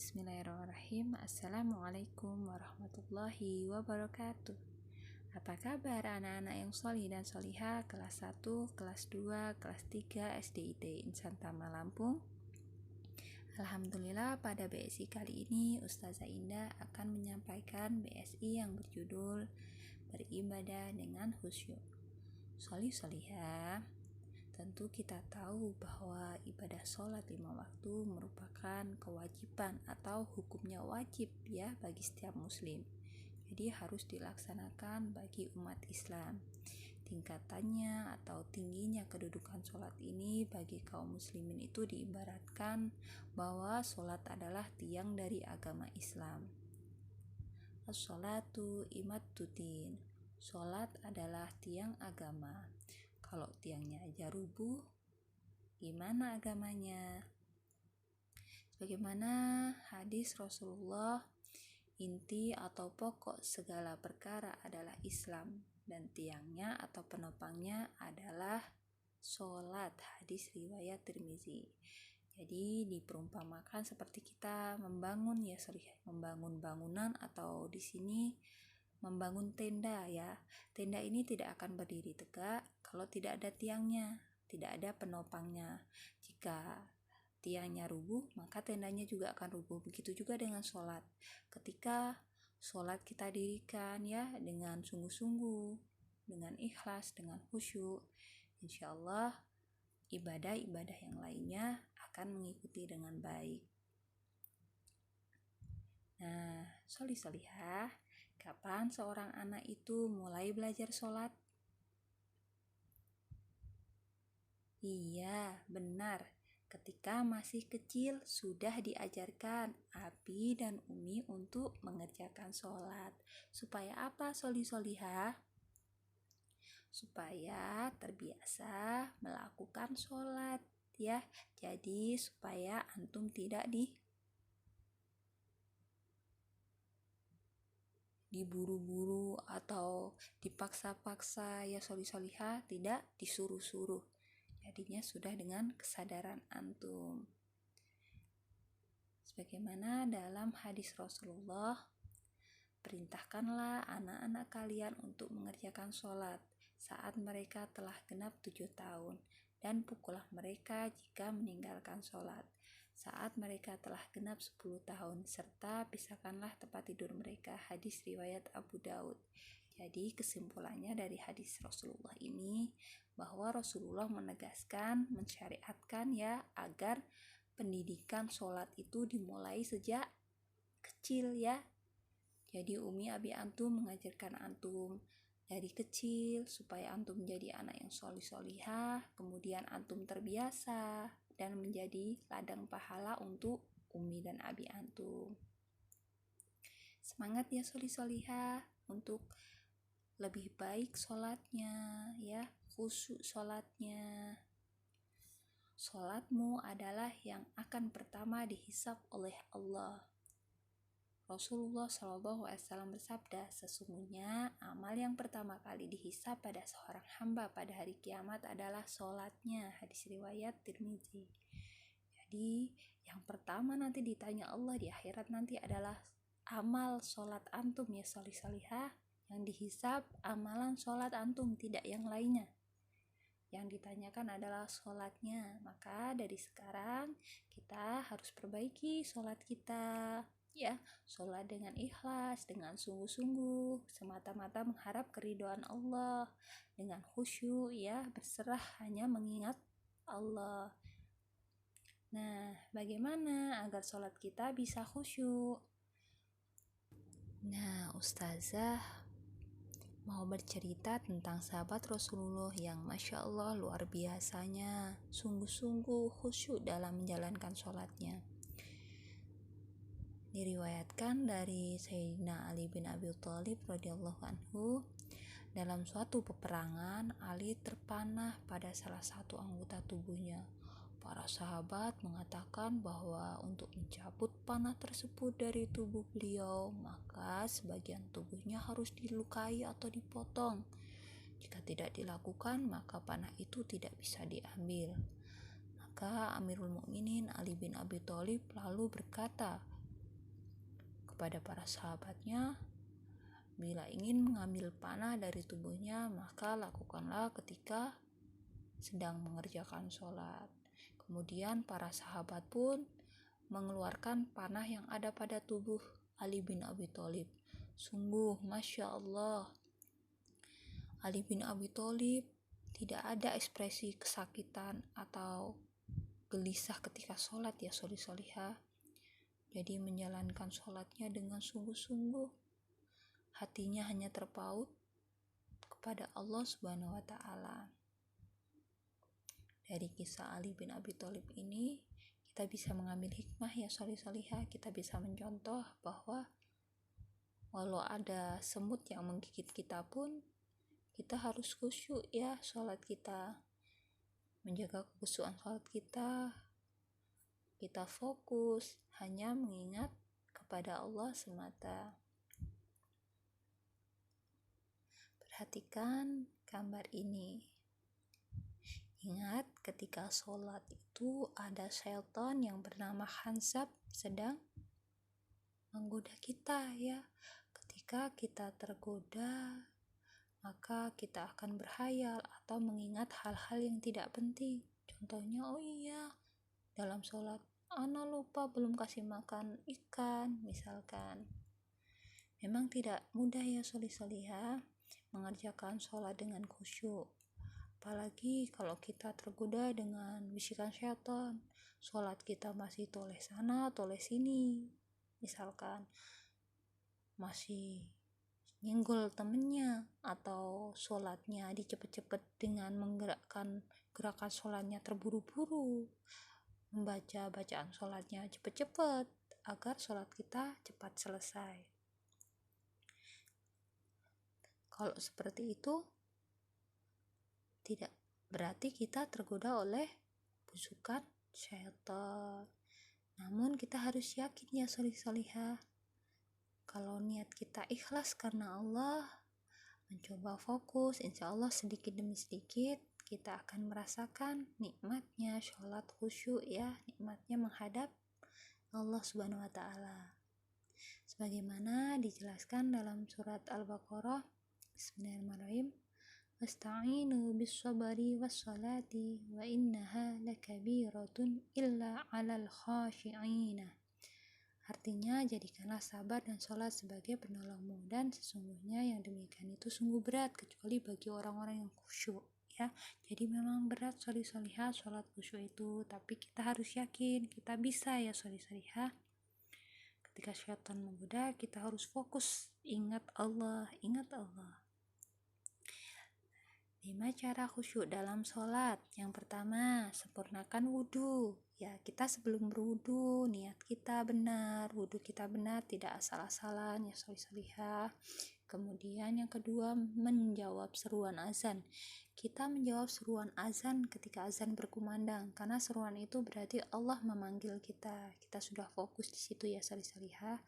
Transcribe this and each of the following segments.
Bismillahirrahmanirrahim. Assalamualaikum warahmatullahi wabarakatuh. Apa kabar anak-anak yang sholih dan sholihah kelas 1, kelas 2, kelas 3 SDIT Insan Tama Lampung? Alhamdulillah, pada BSI kali ini Ustazah Indah akan menyampaikan BSI yang berjudul Beribadah dengan Khusyuk. Sholih sholihah, tentu kita tahu bahwa ibadah sholat 5 waktu merupakan kewajiban atau hukumnya wajib ya bagi setiap muslim. Jadi harus dilaksanakan bagi umat Islam. Tingkatannya atau tingginya kedudukan sholat ini bagi kaum muslimin itu diibaratkan bahwa sholat adalah tiang dari agama Islam. As-sholatu imadduddin. Sholat adalah tiang agama. Kalau tiangnya aja rubuh, gimana agamanya? Sebagaimana hadis Rasulullah, inti atau pokok segala perkara adalah Islam, dan tiangnya atau penopangnya adalah sholat. Hadis riwayat Tirmizi. Jadi diperumpamakan seperti kita membangun membangun bangunan atau di sini membangun tenda ya. Tenda ini tidak akan berdiri tegak kalau tidak ada tiangnya, tidak ada penopangnya. Jika tiangnya rubuh, maka tendanya juga akan rubuh. Begitu juga dengan sholat. Ketika sholat kita dirikan ya dengan sungguh-sungguh, dengan ikhlas, dengan khusyuk, insya Allah ibadah-ibadah yang lainnya akan mengikuti dengan baik. Nah, sholih-sholihah, kapan seorang anak itu mulai belajar sholat? Iya, benar. Ketika masih kecil sudah diajarkan Abi dan Umi untuk mengerjakan sholat. Supaya apa sholih-sholihah? Supaya terbiasa melakukan sholat ya. Jadi supaya antum tidak diburu-buru atau dipaksa-paksa ya sholih-sholihah, tidak disuruh-suruh. Jadinya sudah dengan kesadaran antum. Sebagaimana dalam hadis Rasulullah, perintahkanlah anak-anak kalian untuk mengerjakan sholat saat mereka telah genap 7 tahun, dan pukullah mereka jika meninggalkan sholat saat mereka telah genap 10 tahun, serta pisahkanlah tempat tidur mereka. Hadis riwayat Abu Daud. Jadi kesimpulannya dari hadis Rasulullah ini bahwa Rasulullah menegaskan, mensyariatkan ya agar pendidikan sholat itu dimulai sejak kecil ya. Jadi Umi Abi antum mengajarkan antum dari kecil supaya antum menjadi anak yang sholih-sholihah, kemudian antum terbiasa dan menjadi ladang pahala untuk Umi dan Abi antum. Semangat ya sholih-sholihah untuk lebih baik sholatnya ya, khusyuk sholatnya. Sholatmu adalah yang akan pertama dihisab oleh Allah. Rasulullah SAW bersabda, sesungguhnya amal yang pertama kali dihisab pada seorang hamba pada hari kiamat adalah sholatnya. Hadis riwayat Tirmizi. Jadi yang pertama nanti ditanya Allah di akhirat nanti adalah amal sholat antum ya sholih-sholihah. Yang dihisab amalan sholat antum, tidak yang lainnya. Yang ditanyakan adalah sholatnya. Maka dari sekarang kita harus perbaiki sholat kita ya, sholat dengan ikhlas, dengan sungguh-sungguh, semata-mata mengharap keridhaan Allah, dengan khusyuk ya, berserah hanya mengingat Allah. Nah, bagaimana agar sholat kita bisa khusyuk? Nah, Ustazah mau bercerita tentang sahabat Rasulullah yang Masya Allah luar biasanya, sungguh-sungguh khusyuk dalam menjalankan sholatnya. Diriwayatkan dari Sayyidina Ali bin Abi Thalib radhiyallahu anhu, dalam suatu peperangan Ali terpanah pada salah satu anggota tubuhnya. Para sahabat mengatakan bahwa untuk mencabut panah tersebut dari tubuh beliau, maka sebagian tubuhnya harus dilukai atau dipotong. Jika tidak dilakukan, maka panah itu tidak bisa diambil. Maka Amirul Mukminin Ali bin Abi Thalib lalu berkata kepada para sahabatnya, bila ingin mengambil panah dari tubuhnya, maka lakukanlah ketika sedang mengerjakan sholat. Kemudian para sahabat pun mengeluarkan panah yang ada pada tubuh Ali bin Abi Thalib. Sungguh Masya Allah, Ali bin Abi Thalib tidak ada ekspresi kesakitan atau gelisah ketika sholat ya solihah. Jadi menjalankan sholatnya dengan sungguh-sungguh. Hatinya hanya terpaut kepada Allah Subhanahu wa Ta'ala. Dari kisah Ali bin Abi Thalib ini, kita bisa mengambil hikmah ya solihah. Kita bisa mencontoh bahwa walau ada semut yang menggigit kita pun, kita harus khusyuk ya sholat kita. Menjaga kekhusyukan sholat kita fokus hanya mengingat kepada Allah semata. Perhatikan gambar ini. Ingat ketika sholat itu ada syaitan yang bernama Khanzab sedang menggoda kita ya. Ketika kita tergoda, maka kita akan berhayal atau mengingat hal-hal yang tidak penting. Contohnya, oh iya, dalam sholat ana lupa belum kasih makan ikan misalkan. Memang tidak mudah ya solihah mengerjakan sholat dengan khusyuk, apalagi kalau kita tergoda dengan bisikan syaitan. Sholat kita masih toleh sana toleh sini, misalkan masih nyenggol temennya, atau sholatnya dicepet-cepet dengan menggerakkan gerakan sholatnya terburu-buru, membaca bacaan sholatnya cepet-cepet agar sholat kita cepat selesai. Kalau seperti itu, tidak berarti kita tergoda oleh bujukan syaitan. Namun kita harus yakin ya solihah, kalau niat kita ikhlas karena Allah, mencoba fokus, insya Allah sedikit demi sedikit kita akan merasakan nikmatnya sholat khusyuk ya, nikmatnya menghadap Allah Subhanahu wa Ta'ala. Sebagaimana dijelaskan dalam surat Al-Baqarah, Bismillahirrahmanirrahim. Wasta'inu bis-sabri was-salati wa innaha lakabiratun illa 'alal khashi'ina. Artinya, jadikanlah sabar dan sholat sebagai penolongmu, dan sesungguhnya yang demikian itu sungguh berat kecuali bagi orang-orang yang khusyuk ya. Jadi memang berat solihah sholat khusyuk itu, tapi kita harus yakin kita bisa ya solihah. Ketika syaitan menggoda, kita harus fokus, ingat Allah. 5 cara khusyuk dalam sholat. Yang pertama, sempurnakan wudhu. Ya, kita sebelum berwudhu, niat kita benar, wudhu kita benar, tidak asal-asalan ya solihah. Kemudian yang kedua, menjawab seruan azan. Kita menjawab seruan azan ketika azan berkumandang, karena seruan itu berarti Allah memanggil kita. Kita sudah fokus di situ ya solihah.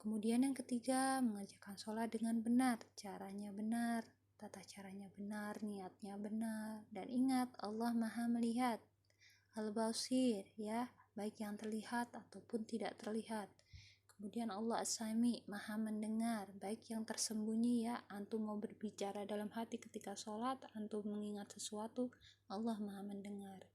Kemudian yang ketiga, mengerjakan sholat dengan benar, caranya benar, tata caranya benar, niatnya benar, dan ingat Allah Maha melihat, Al-Basir ya, baik yang terlihat ataupun tidak terlihat. Kemudian Allah As-Sami, Maha mendengar, baik yang tersembunyi ya, antum mau berbicara dalam hati ketika sholat, antum mengingat sesuatu, Allah Maha mendengar.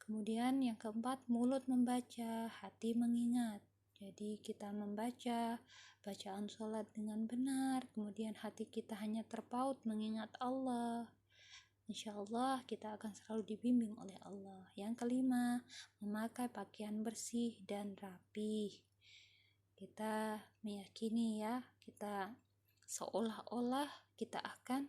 Kemudian yang keempat, mulut membaca, hati mengingat. Jadi kita membaca bacaan sholat dengan benar, kemudian hati kita hanya terpaut mengingat Allah. Insya Allah kita akan selalu dibimbing oleh Allah. Yang kelima, memakai pakaian bersih dan rapih. Kita meyakini ya, kita seolah-olah kita akan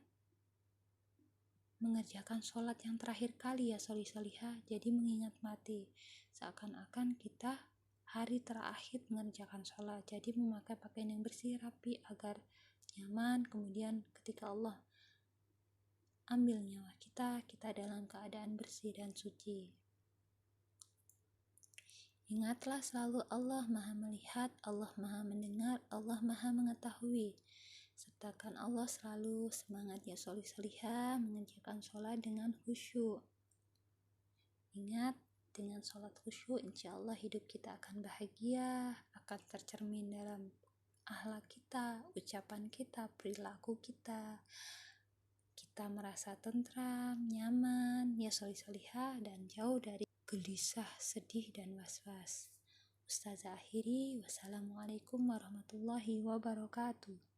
mengerjakan sholat yang terakhir kali ya solihah. Jadi mengingat mati, seakan-akan kita hari terakhir mengerjakan sholat. Jadi memakai pakaian yang bersih, rapi agar nyaman. Kemudian ketika Allah ambil nyawa kita dalam keadaan bersih dan suci. Ingatlah selalu Allah Maha melihat, Allah Maha mendengar, Allah Maha mengetahui. Sertakan Allah selalu semangat ya solihah mengerjakan sholat dengan khusyuk. Ingat, dengan sholat khusyuk insya Allah hidup kita akan bahagia, akan tercermin dalam akhlak kita, ucapan kita, perilaku kita. Kita merasa tentram, nyaman, ya solih-solihah, dan jauh dari gelisah, sedih, dan was-was. Ustazah akhiri, wassalamualaikum warahmatullahi wabarakatuh.